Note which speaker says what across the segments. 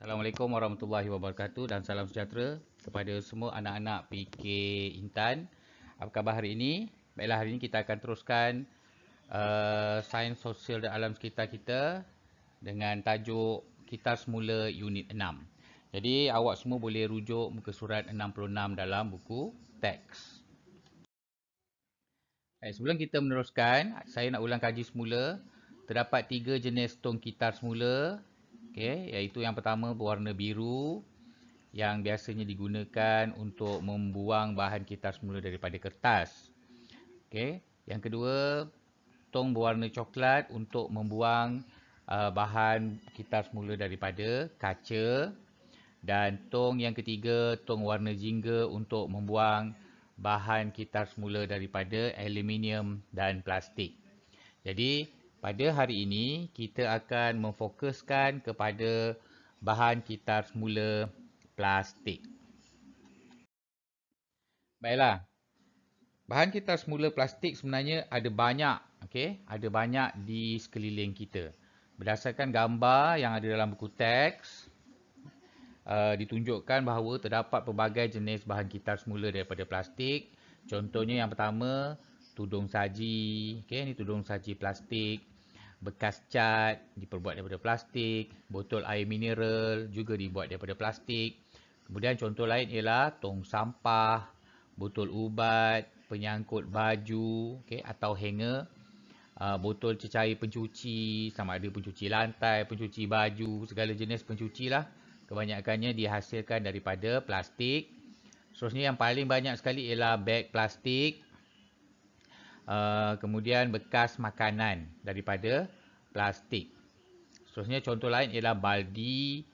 Speaker 1: Assalamualaikum warahmatullahi wabarakatuh dan salam sejahtera kepada semua anak-anak PK Intan. Apa khabar hari ini? Baiklah, hari ini kita akan teruskan sains sosial dan alam sekitar kita dengan tajuk Kitar Semula Unit 6. Jadi awak semua boleh rujuk muka surat 66 dalam buku teks. Sebelum kita meneruskan, saya nak ulang kaji semula. Terdapat 3 jenis tong kitar semula, iaitu yang pertama berwarna biru yang biasanya digunakan untuk membuang bahan kitar semula daripada kertas. Yang kedua, tong berwarna coklat untuk membuang bahan kitar semula daripada kaca. Dan tong yang ketiga, tong warna jingga untuk membuang bahan kitar semula daripada aluminium dan plastik. Jadi, pada hari ini kita akan memfokuskan kepada bahan kitar semula plastik. Baiklah. Bahan kitar semula plastik sebenarnya ada banyak, ada banyak di sekeliling kita. Berdasarkan gambar yang ada dalam buku teks, ditunjukkan bahawa terdapat pelbagai jenis bahan kitar semula daripada plastik. Contohnya yang pertama, tudung saji. Ini tudung saji plastik. Bekas cat diperbuat daripada plastik. Botol air mineral juga dibuat daripada plastik. Kemudian contoh lain ialah tong sampah, botol ubat, penyangkut baju atau hanger. Botol cecair pencuci, sama ada pencuci lantai, pencuci baju, segala jenis pencuci lah. Kebanyakannya dihasilkan daripada plastik. Seterusnya yang paling banyak sekali ialah beg plastik. Kemudian bekas makanan daripada plastik. Seterusnya contoh lain ialah baldi,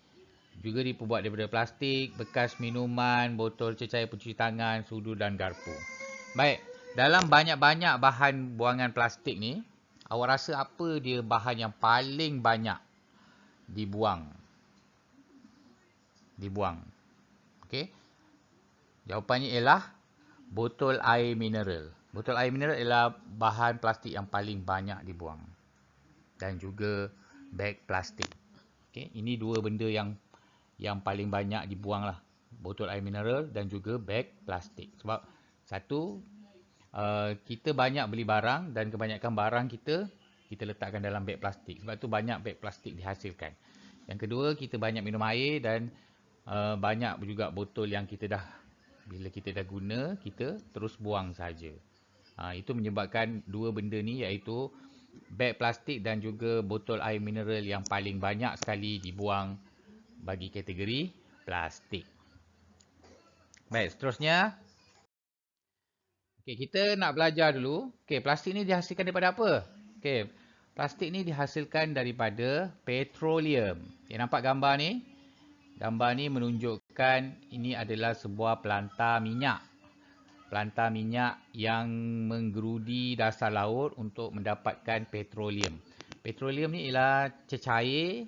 Speaker 1: juga diperbuat daripada plastik. Bekas minuman, botol cecair pencuci tangan, sudu dan garpu. Baik, dalam banyak-banyak bahan buangan plastik ni, awak rasa apa dia bahan yang paling banyak dibuang? Jawapannya ialah botol air mineral. Botol air mineral ialah bahan plastik yang paling banyak dibuang. Dan juga beg plastik. Ini dua benda yang paling banyak dibuang lah. Botol air mineral dan juga beg plastik. Sebab satu, kita banyak beli barang dan kebanyakan barang kita letakkan dalam beg plastik. Sebab tu banyak beg plastik dihasilkan. Yang kedua, kita banyak minum air dan banyak juga botol yang bila kita dah guna, kita terus buang saja. Itu menyebabkan dua benda ni, iaitu beg plastik dan juga botol air mineral yang paling banyak sekali dibuang bagi kategori plastik. Baik, seterusnya. Kita nak belajar dulu. Plastik ni dihasilkan daripada apa? Plastik ni dihasilkan daripada petroleum. Nampak gambar ni? Gambar ni menunjukkan ini adalah sebuah pelantar minyak. Pelantar minyak yang menggerudi dasar laut untuk mendapatkan petroleum. Petroleum ni ialah cecair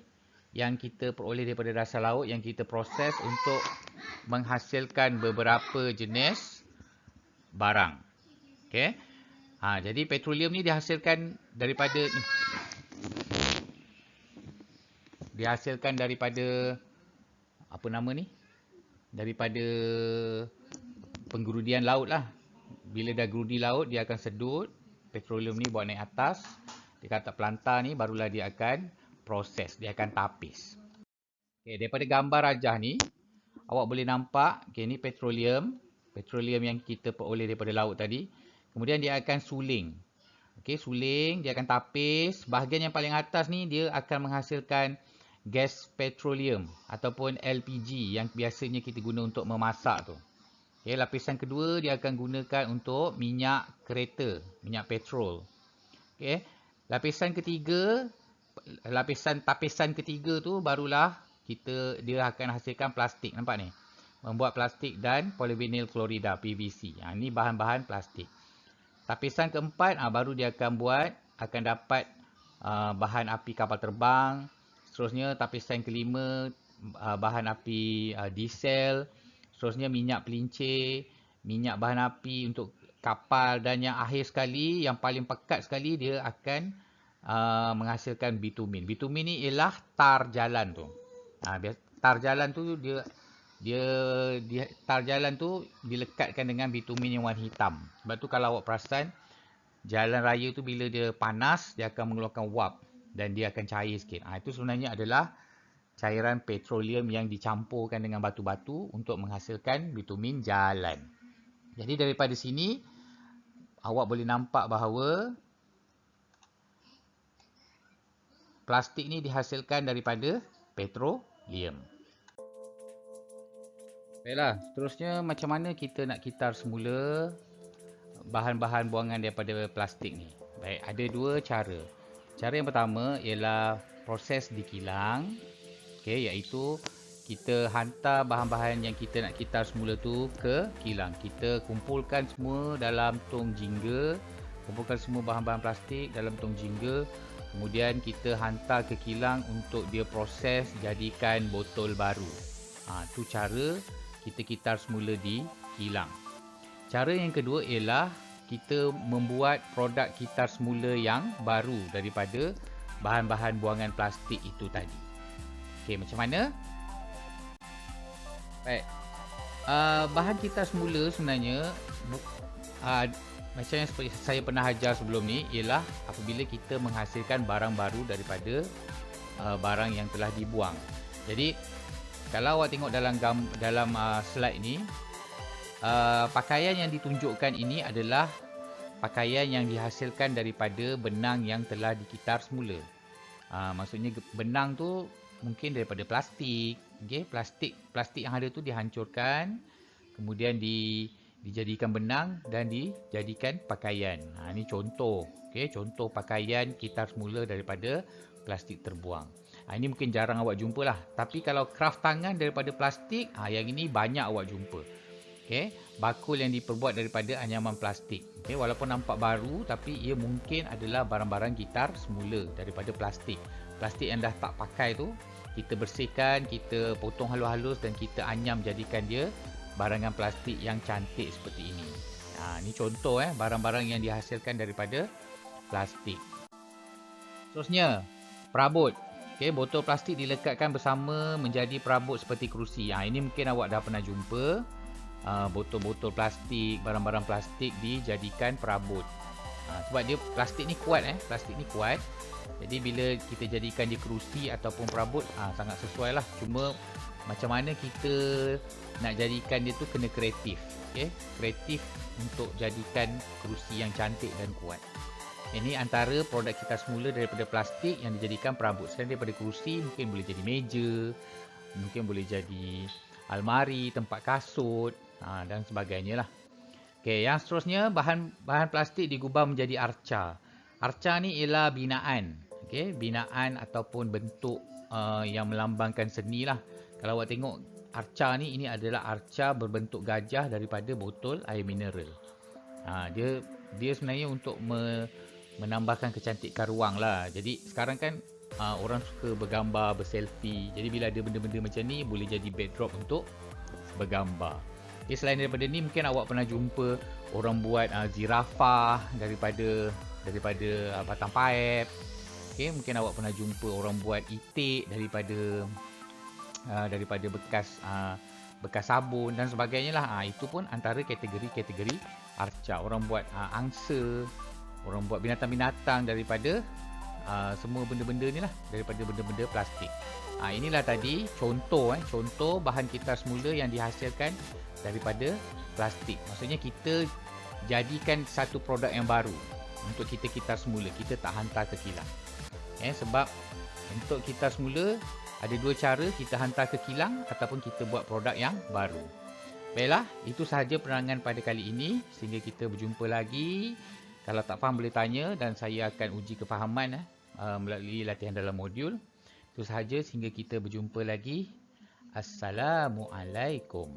Speaker 1: yang kita peroleh daripada dasar laut yang kita proses untuk menghasilkan beberapa jenis barang. Jadi petroleum ni dihasilkan daripada apa nama ni? Daripada penggerudian laut lah. Bila dah gerudi laut, dia akan sedut. Petroleum ni bawa naik atas. Di atas pelantar ni, barulah dia akan proses. Dia akan tapis. Daripada gambar rajah ni, awak boleh nampak, ni petroleum. Petroleum yang kita peroleh daripada laut tadi. Kemudian dia akan suling. Suling, dia akan tapis. Bahagian yang paling atas ni, dia akan menghasilkan gas petroleum ataupun LPG yang biasanya kita guna untuk memasak tu. Lapisan kedua dia akan gunakan untuk minyak kereta, minyak petrol. Tapisan ketiga tu barulah dia akan hasilkan plastik. Nampak ni? Membuat plastik dan polyvinyl klorida, PVC. Ini bahan-bahan plastik. Tapisan keempat baru dia akan dapat bahan api kapal terbang. Seterusnya tapisan kelima bahan api diesel. Seterusnya minyak pelincir, minyak bahan api untuk kapal, dan yang akhir sekali, yang paling pekat sekali, dia akan menghasilkan bitumen. Bitumen ni ialah tar jalan tu. tar jalan tu dia tar jalan tu dilekatkan dengan bitumen yang warna hitam. Sebab tu kalau awak perasan, jalan raya tu bila dia panas, dia akan mengeluarkan wap dan dia akan cair sikit. Itu sebenarnya adalah cairan petroleum yang dicampurkan dengan batu-batu untuk menghasilkan bitumen jalan. Jadi daripada sini awak boleh nampak bahawa plastik ni dihasilkan daripada petroleum. Baiklah, seterusnya macam mana kita nak kitar semula bahan-bahan buangan daripada plastik ni. Baik, ada dua cara. Cara yang pertama ialah proses dikilang. Okey, iaitu kita hantar bahan-bahan yang kita nak kitar semula tu ke kilang. Kita kumpulkan semua dalam tong jingga, kumpulkan semua bahan-bahan plastik dalam tong jingga. Kemudian kita hantar ke kilang untuk dia proses jadikan botol baru. Tu cara kita kitar semula di kilang. Cara yang kedua ialah kita membuat produk kitar semula yang baru daripada bahan-bahan buangan plastik itu tadi. Okey, macam mana? Baik. Bahan kitar semula sebenarnya macam yang seperti saya pernah ajar sebelum ni ialah apabila kita menghasilkan barang baru daripada barang yang telah dibuang. Jadi kalau awak tengok dalam slide ni, pakaian yang ditunjukkan ini adalah pakaian yang dihasilkan daripada benang yang telah dikitar semula. Maksudnya benang tu mungkin daripada plastik. Okay? Plastik yang ada tu dihancurkan, kemudian dijadikan benang dan dijadikan pakaian. Ini contoh. Okay? Contoh pakaian kitar semula daripada plastik terbuang. Ini mungkin jarang awak jumpa lah. Tapi kalau kraft tangan daripada plastik, yang ini banyak awak jumpa. Okay. Bakul yang diperbuat daripada anyaman plastik. Okay. Walaupun nampak baru, tapi ia mungkin adalah barang-barang gitar semula daripada plastik. Plastik yang dah tak pakai tu, kita bersihkan, kita potong halus-halus dan kita anyam jadikan dia barangan plastik yang cantik seperti ini. Ini contoh barang-barang yang dihasilkan daripada plastik. Seterusnya, perabot. Okay, botol plastik dilekatkan bersama menjadi perabot seperti kerusi. Ini mungkin awak dah pernah jumpa. Botol-botol plastik, barang-barang plastik dijadikan perabot. Sebab dia plastik ni kuat. Plastik ni kuat. Jadi bila kita jadikan dia kerusi ataupun perabot, sangat sesuai lah. Cuma macam mana kita nak jadikan dia tu kena kreatif. Okay? Kreatif untuk jadikan kerusi yang cantik dan kuat. Ini antara produk kita semula daripada plastik yang dijadikan perabot. Selain daripada kerusi, mungkin boleh jadi meja, mungkin boleh jadi almari, tempat kasut dan sebagainya lah. Okay, yang seterusnya, bahan plastik digubah menjadi arca. Arca ni ialah binaan. Okay, binaan ataupun bentuk yang melambangkan seni lah. Kalau awak tengok arca ni, ini adalah arca berbentuk gajah daripada botol air mineral. Dia sebenarnya untuk menambahkan kecantikan ruang lah. Jadi sekarang kan orang suka bergambar, berselfie. Jadi bila ada benda-benda macam ni, boleh jadi backdrop untuk bergambar. Okay, selain daripada ni, mungkin awak pernah jumpa orang buat zirafah daripada batang paip. Okay, mungkin awak pernah jumpa orang buat itik daripada bekas sabun dan sebagainya lah. Itu pun antara kategori arca. Orang buat angsa, orang buat binatang-binatang daripada semua benda-benda ni lah, daripada benda-benda plastik. Inilah tadi contoh bahan kitar semula yang dihasilkan daripada plastik. Maksudnya kita jadikan satu produk yang baru untuk kita kitar semula. Kita tak hantar ke kilang. Sebab untuk kitar semula ada dua cara, kita hantar ke kilang ataupun kita buat produk yang baru. Baiklah, itu sahaja penerangan pada kali ini. Sehingga kita berjumpa lagi. Kalau tak faham boleh tanya dan saya akan uji kefahaman melalui latihan dalam modul. Itu sahaja, sehingga kita berjumpa lagi. Assalamualaikum.